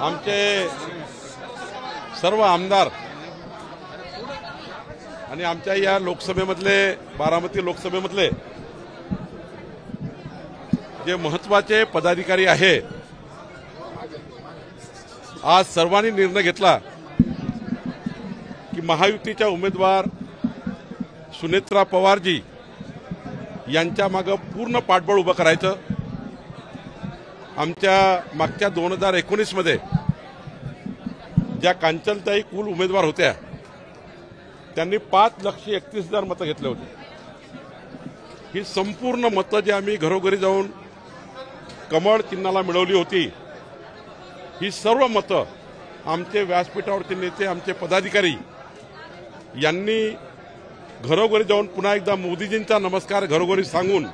आमचे सर्व आमदार आणि आमच्या या लोकसभेमधले बारामती लोकसभेमधले जे महत्त्वाचे पदाधिकारी आहेत, आज सर्वांनी निर्णय घेतला की महायुतीच्या उमेदवार सुनेत्रा पवारजी यांच्या मागे पूर्ण पाठबळ उभं करायचं। आमच्या मागच्या 2019 मध्ये ज्या कांचनताई कुल उमेदवार होत्या त्यांनी 5,31,000 मतं घेतले होते। ही संपूर्ण मतं जी आम्ही घरोघरी जाऊन कमळ चिन्हाला मिळवली होती, ही सर्व मतं आमचे व्यासपीठावरचे नेते, आमचे पदाधिकारी यांनी घरोघरी जाऊन पुन्हा एकदा मोदीजींचा नमस्कार घरोघरी सांगून,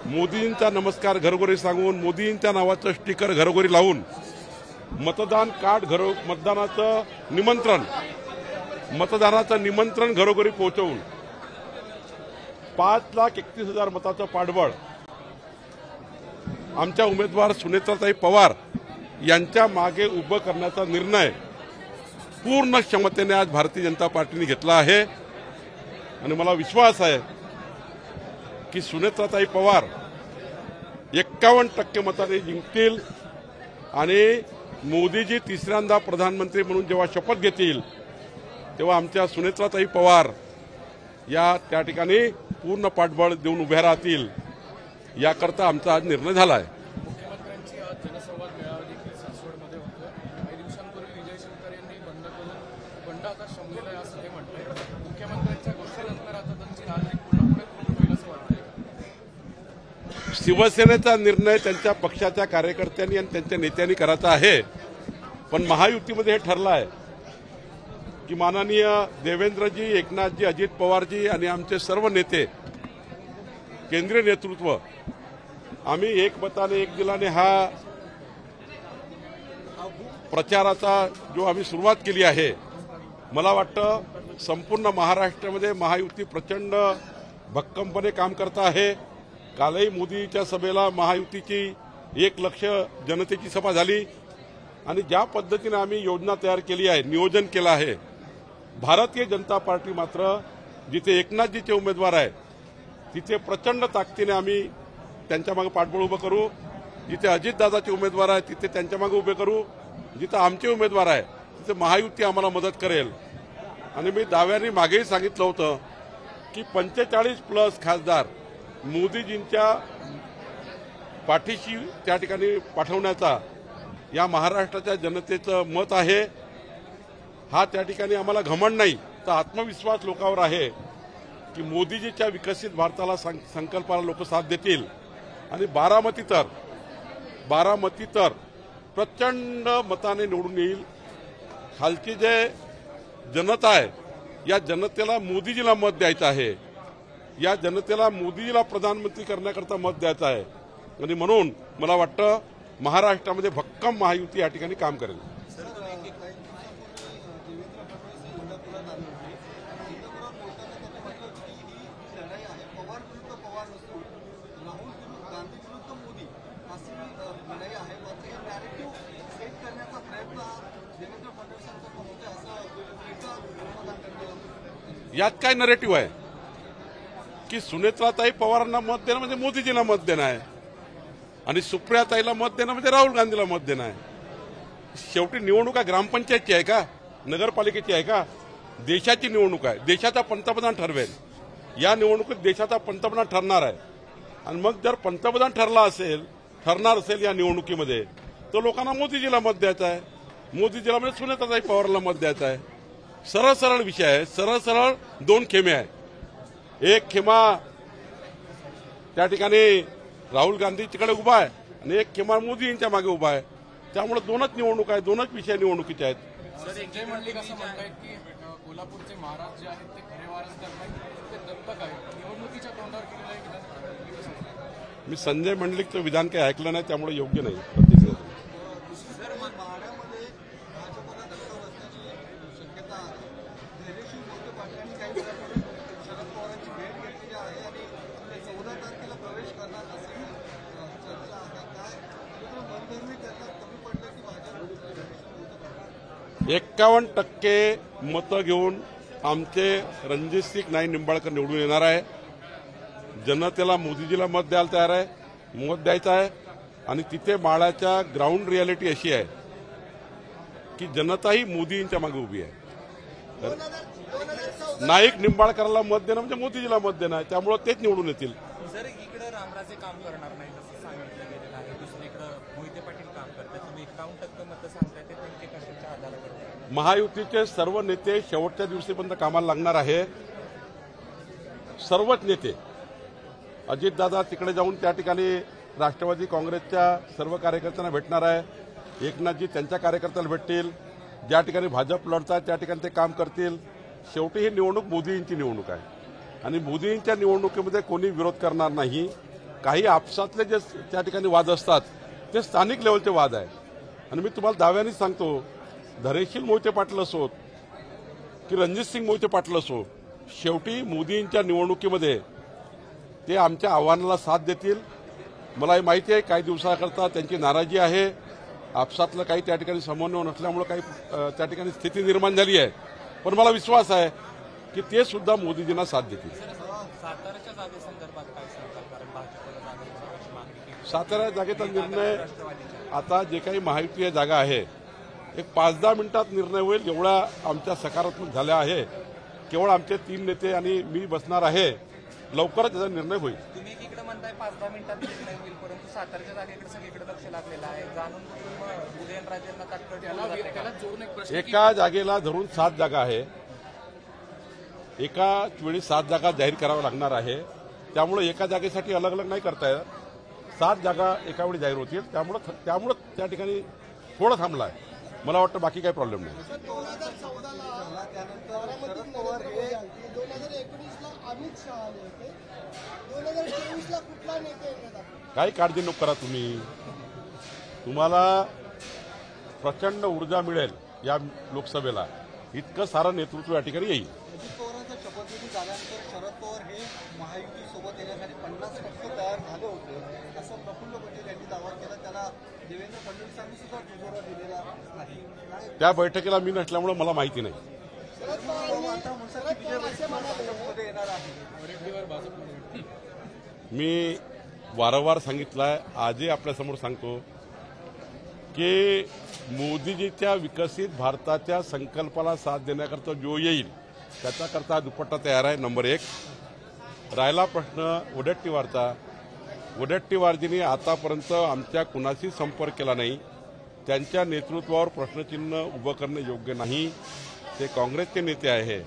मोदीजींचा नमस्कार घरोघरी सांगून, मोदीजींच्या नावाचं स्टिकर घरोघरी लावून, मतदान कार्ड मतदानाचं निमंत्रण घरोघरी पोहोचवून 5,31,000 मताचं पाठबळ आमच्या उमेदवार सुनेत्राताई पवार यांच्या मागे उभं करण्याचा निर्णय पूर्ण क्षमतेने आज भारतीय जनता पार्टीने घेतला आहे। आणि मला विश्वास आहे की सुनेत्राताई पवार 51% मतांनी जिंकतील आणि मोदीजी तिसऱ्यांदा प्रधानमंत्री म्हणून जेव्हा शपथ घेतील तेव्हा आमच्या सुनेत्राताई पवार या त्या ठिकाणी पूर्ण पाठबळ देऊन उभ्या राहतील, याकरता आमचा आज निर्णय झाला आहे। मुख्यमंत्र्यांची आज जनसंवाद मेळावा देखील सासवडमध्ये होतो। काही दिवसांपूर्वी विजय शंकर यांनी बंड आकाश शमलेला असं ते म्हणतात। मुख्यमंत्र्यांच्या घोषणेनंतर आता त्यांची राजनीती पूर्णपणे होईल असं वाटतं। शिवसेनेचा निर्णय त्यांच्या पक्षाच्या कार्यकर्त्यांनी आणि त्यांच्या नेत्यांनी करायचा आहे, पण महायुतीमध्ये हे ठरलं आहे की माननीय देवेंद्रजी, एकनाथजी, अजित पवारजी आणि आमचे सर्व नेते, केंद्रीय नेतृत्व, आम्ही एकमताने एक दिलाने हा प्रचाराचा जो आम्ही सुरुवात केली आहे, मला वाटतं संपूर्ण महाराष्ट्रामध्ये महायुती प्रचंड भक्कमपणे काम करत आहे। कालही मोदीच्या सभेला महायुतीची 1 लाख जनतेची सभा झाली आणि ज्या पद्धतीने आम्ही योजना तयार केली आहे, नियोजन केलं आहे, भारतीय जनता पार्टी मात्र जिथे एकनाथजीचे उमेदवार आहेत तिथे प्रचंड ताकदीने आम्ही त्यांच्या मागे पाठबळ उभं करू, जिथे अजितदादाचे उमेदवार आहेत तिथे त्यांच्या मागे उभे करू, जिथे आमचे उमेदवार आहे तिथे महायुती आम्हाला मदत करेल। आणि मी दाव्याने मागेही सांगितलं होतं की 45+ खासदार मोदीजींच्या पाठीशी त्या ठिकाणी पाठवण्याचा या महाराष्ट्राच्या जनतेचं मत आहे। हा त्या ठिकाणी आम्हाला घमंड नाही तर आत्मविश्वास लोकांवर आहे की मोदीजीच्या विकसित भारताला संकल्पाला लोक साथ देतील। आणि बारामती तर प्रचंड मताने निवडून येईल। खालची जे जनता आहे या जनतेला मोदीजीला मत द्यायचं आहे, या जनतेला मोदीजीला प्रधानमंत्री करण्याकरता मत द्यायचं आहे। आणि म्हणून मला वाटतं महाराष्ट्रामध्ये भक्कम महायुती या ठिकाणी काम करेल। यात काय नरेटिव्ह आहे की सुनेत्राताई पवारांना मत देणं म्हणजे मोदीजीला मत देणं आहे आणि सुप्रियाताईला मत देणं म्हणजे राहुल गांधीला मत देणं आहे। शेवटी निवडणूक ग्रामपंचायतची आहे का, नगरपालिकेची आहे का? देशाची निवडणूक आहे, देशाचा पंतप्रधान ठरवेल। या निवडणुकीत देशाचा पंतप्रधान ठरणार आहे आणि मग जर पंतप्रधान ठरणार असेल या निवडणुकीमध्ये तर लोकांना मोदीजीला मत द्यायचं आहे, मोदीजीला म्हणजे सुनेत्राताई पवारला मत द्यायचं आहे। सरळ विषय आहे, सरळ 2 खेमे आहेत। एक खेमा त्या ठिकाणी राहुल गांधीकडे उभा आहे आणि एक खेमा मोदींच्या मागे उभा आहे। त्यामुळे 2च निवडणूक आहे, 2च विषय निवडणुकीचे आहेत। संजय मंडलिक असं म्हणतायत की कोल्हापूरचे महाराज जे आहेत ते खरे वारसदार नाहीत, ते दत्तक आहेत। निवडणुकीच्या तोंडावर केलेलं आहे। मी संजय मंडलिकचं विधान काही ऐकलं नाही, त्यामुळे योग्य नाही। प्रवेश करणार असेल चर्चा आहे काय? मनधरणी करण्यात कमी पडलं की भाजप 51% मतं घेऊन आमचे रणजितसिंग नाईक निंबाळकर निवडून येणार आहे. जनतेला मोदीजीला मत द्यायला तयार आहे, मत द्यायचं आहे. आणि तिथे माळ्याच्या ग्राउंड रियालिटी अशी आहे की जनताही मोदींच्या मागे उभी आहे. नाईक निंबाळकरला मत देणं म्हणजे मोदीजीला मत देणं आहे, त्यामुळे तेच निवडून येतील. जर इकडे रामराजे काम करणार नाही असं सांगितलं गेलेलं आहे, दुसरीकडे मोहिते पाटील काम करतात, तुम्ही 51% मतं सांगताय ते नेमके कशाच्या आधारावर? महायुतीचे सर्व नेते शेवटच्या दिवशीपर्यंत कामाला लागणार आहे. सर्वच नेते अजितदादा तिकडे जाऊन त्या ठिकाणी राष्ट्रवादी काँग्रेसच्या सर्व कार्यकर्त्यांना भेटणार आहे. एकनाथजी त्यांच्या कार्यकर्त्याला भेटतील. ज्या ठिकाणी भाजप लढतात त्या ठिकाणी ते काम करतील. शेवटी ही निवडणूक मोदींची निवडणूक आहे आणि मोदींच्या निवडणुकीमध्ये कोणी विरोध करणार नाही. काही आपसातले जे त्या ठिकाणी वाद असतात ते स्थानिक लेवलचे वाद आहे. आणि मी तुम्हाला दाव्यानेच सांगतो, धैर्यशील मोहिते पाटील असोत की रणजितसिंग मोहिते पाटील असो, शेवटी मोदींच्या निवडणुकीमध्ये ते आमच्या आव्हानाला साथ देतील. मला माहिती आहे काही दिवसाकरता त्यांची नाराजी आहे, आपसातलं काही त्या ठिकाणी समन्वय नसल्यामुळे काही त्या ठिकाणी स्थिती निर्माण झाली आहे. पण मला विश्वास आहे की ते सुद्धा मोदीजींना साथ देतील. साताऱ्याच्या जागेसंदर्भात काय सांगतात? कारण भाजपला जागा मागणी केली. सातारा जागेचा निर्णय आता जे काही महायुतीय जागा आहे एक 5-10 मिनिटात निर्णय होईल एवढा आमच्या सकारात्मक झाल्या आहे. केवळ आमचे 3 नेते आणि मी बसणार आहे, लवकरच त्याचा निर्णय होईल. तुम्ही एकीकडे म्हणताय 5-10 मिनिटात निर्णय होईल, परंतु सातारच्या जागेकडे सगळीकडे लक्ष लागलेलं आहे. जाणून उदयनराजेंना त्याला जोडून एक प्रश्न एका जागेला धरून 7 जागा आहे. एका वेळी 7 जागा जाहीर कराव्या लागणार आहे. त्यामुळे एका जागेसाठी अलग अलग नाही करता येत. 7 जागा एका वेळी जाहीर होतील. त्यामुळे त्या ठिकाणी थोडं थांबला आहे. मला वाटतं बाकी काही प्रॉब्लेम नाही. 2014ला त्यानंतर शरद पवार हे 2019ला अमित शहा आले होते. 2024ला कुठला नेता येणार? काही काळजी नको करा तुम्ही. तुम्हाला प्रचंड ऊर्जा मिळेल या लोकसभेला. इतकं सारं नेतृत्व या ठिकाणी येईल. अजित पवारांचा शपथविधी झाल्यानंतर शरद पवार हे महायुतीसोबत येण्यासाठी 50% तयार झाले होते असं प्रफुल्ल पटेल यांनी दावा केला. त्याला देवेंद्र फडणवीसांनी सुद्धा दुजोरा दिलेला नाही. त्या बैठकीला मी नसल्यामुळे मला माहिती नाही. शरद पवार असे म्हणाले येणार आहे. मी वारंवार सांगितलं आहे, आजही आपल्यासमोर सांगतो की मोदीजीच्या विकसित भारताच्या संकल्पाला साथ देण्याकरता जो येईल त्याच्याकरता दुपट्टा तयार आहे. नंबर 1. राहिला प्रश्न वडेट्टीवारचा. वडेट्टीवारजींनी आतापर्यंत आमच्या कुणाशी संपर्क केला नाही. त्यांच्या नेतृत्वावर प्रश्नचिन्ह उभं करणं योग्य नाही. ते काँग्रेसचे नेते आहे,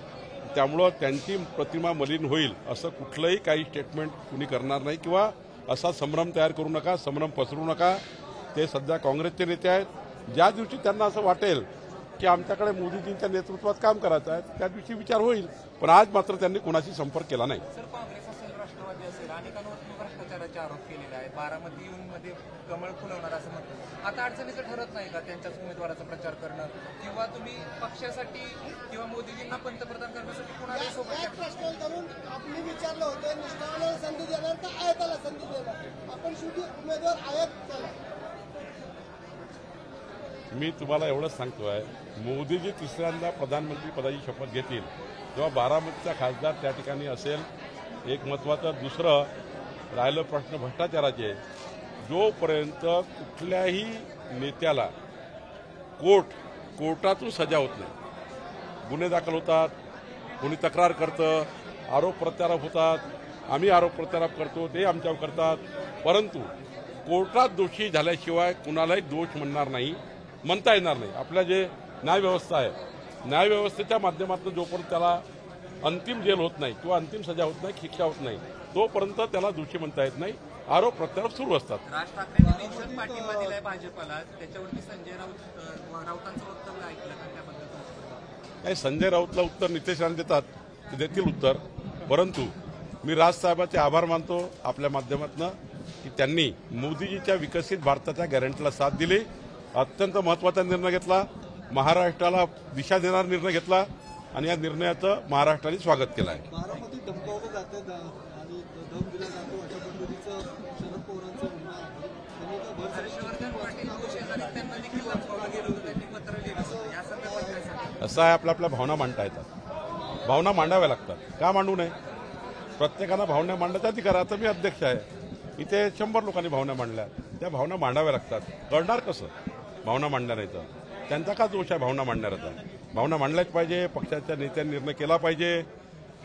त्यामुळं त्यांची प्रतिमा मलिन होईल असं कुठलंही काही स्टेटमेंट कुणी करणार नाही किंवा असा संभ्रम तयार करू नका, संभ्रम पसरू नका. ते सध्या काँग्रेसचे नेते आहेत. ज्या दिवशी त्यांना असं वाटेल की आमच्याकडे मोदीजींच्या नेतृत्वात काम करायचं आहे त्या दिवशी विचार होईल. पण आज मात्र त्यांनी कुणाशी संपर्क केला नाही. सर, काँग्रेस असेल, राष्ट्रवादी असेल, अनेकांवर भ्रष्टाचाराचे आरोप केलेले आहेत. बारामती येऊन मध्ये कमळ फुलवणार असं म्हणतात. आता अडचणीचं ठरत नाही का त्यांच्याच उमेदवाराचा प्रचार करणं किंवा तुम्ही पक्षासाठी किंवा मोदीजींना पंतप्रधान करण्यासाठी कुणाला सोबत एक प्रश्न करून आपण विचारलं होतं, निष्ठावाला संधी देणार का आयताला संधी देणार? आपण शेवटी उमेदवार आयात केला. मी तुम्हाला एवढंच सांगतोय, मोदीजी तिसऱ्यांदा प्रधानमंत्री पदाची शपथ घेतील तेव्हा बारामतीचा खासदार त्या ठिकाणी असेल. एक महत्त्वाचं. दुसरं राहिलं प्रश्न भ्रष्टाचाराचे. जोपर्यंत कुठल्याही नेत्याला कोर्टातून सजा होत नाही, गुन्हे दाखल होतात, कोणी तक्रार करतं, आरोप प्रत्यारोप होतात, आम्ही आरोप प्रत्यारोप करतो, ते आमच्यावर करतात, परंतु कोर्टात दोषी झाल्याशिवाय कुणालाही दोष म्हणता येणार नाही. आपल्या जे न्यायव्यवस्था आहे, न्यायव्यवस्थेच्या माध्यमातून जोपर्यंत त्याला अंतिम जेल होत नाही किंवा अंतिम सजा होत नाही, शिक्षा होत नाही, तोपर्यंत त्याला दोषी म्हणता येत नाही. आरोप प्रत्यारोप सुरू असतात. राज ठाकरेंनी बिनशर्त पाठिंबा दिलाय भाजपला, त्याच्यावरती संजय राऊतांचं वक्तव्य ऐकलं का त्याबद्दल? नाही, संजय राऊतला उत्तर नितेश राणे देतात, ते देतील उत्तर. परंतु मी राजसाहेबांचे आभार मानतो आपल्या माध्यमातून की त्यांनी मोदीजीच्या विकसित भारताच्या गॅरंटीला साथ दिली. अत्यंत महत्त्वाचा निर्णय घेतला, महाराष्ट्राला दिशा देणारा निर्णय घेतला आणि या निर्णयाचं महाराष्ट्राने स्वागत केलं आहे. बारामती धमकावलं जातं आणि दम दिला जातो अशा पद्धतीचं शरद पवारांचं म्हणणं आहे. त्यांनी हर्षवर्धन पाटील त्यांना देखील धमकावलं गेलं होतं, त्यांनी पत्र लिहिलं होतं. या संदर्भात कसं आहे, आपल्या भावना मांडता येतात, भावना मांडाव्या लागतात. का मांडू नये? प्रत्येकानं भावना मांडण्याचा अधिकार आहे. आता मी अध्यक्ष आहे, इथे 100 लोकांनी भावना मांडल्या, त्या भावना मांडाव्या लागतात. कळणार कसं भावना मांडल्या नाही तर? त्यांचा का दोष आहे भावना मांडणाऱ्याचा? भावना मांडल्याच पाहिजे, पक्षाच्या नेत्यांनी निर्णय केला पाहिजे.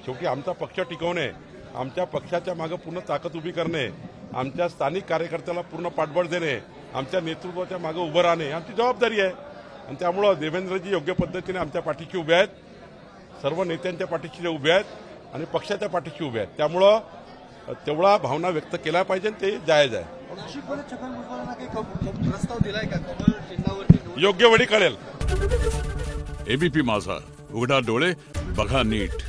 शेवटी आमचा पक्ष टिकवणे, आमच्या पक्षाच्या मागे पूर्ण ताकद उभी करणे, आमच्या स्थानिक कार्यकर्त्याला पूर्ण पाठबळ देणे, आमच्या नेतृत्वाच्या मागे उभं राहणे आमची जबाबदारी आहे. आणि त्यामुळं देवेंद्रजी योग्य पद्धतीने आमच्या पाठीशी उभे आहेत, सर्व नेत्यांच्या पाठीशी उभे आहेत आणि पक्षाच्या पाठीशी उभे आहेत. त्यामुळं तेवढा भावना व्यक्त केल्या पाहिजे, ते जायज आहे. नाशिकमध्ये छगन भुजबळांना काही प्रस्ताव दिलाय का कमळ चिन्हावरती? योग्य वेळी कळेल. एबीपी माझा, उघडा डोळे बघा नीट.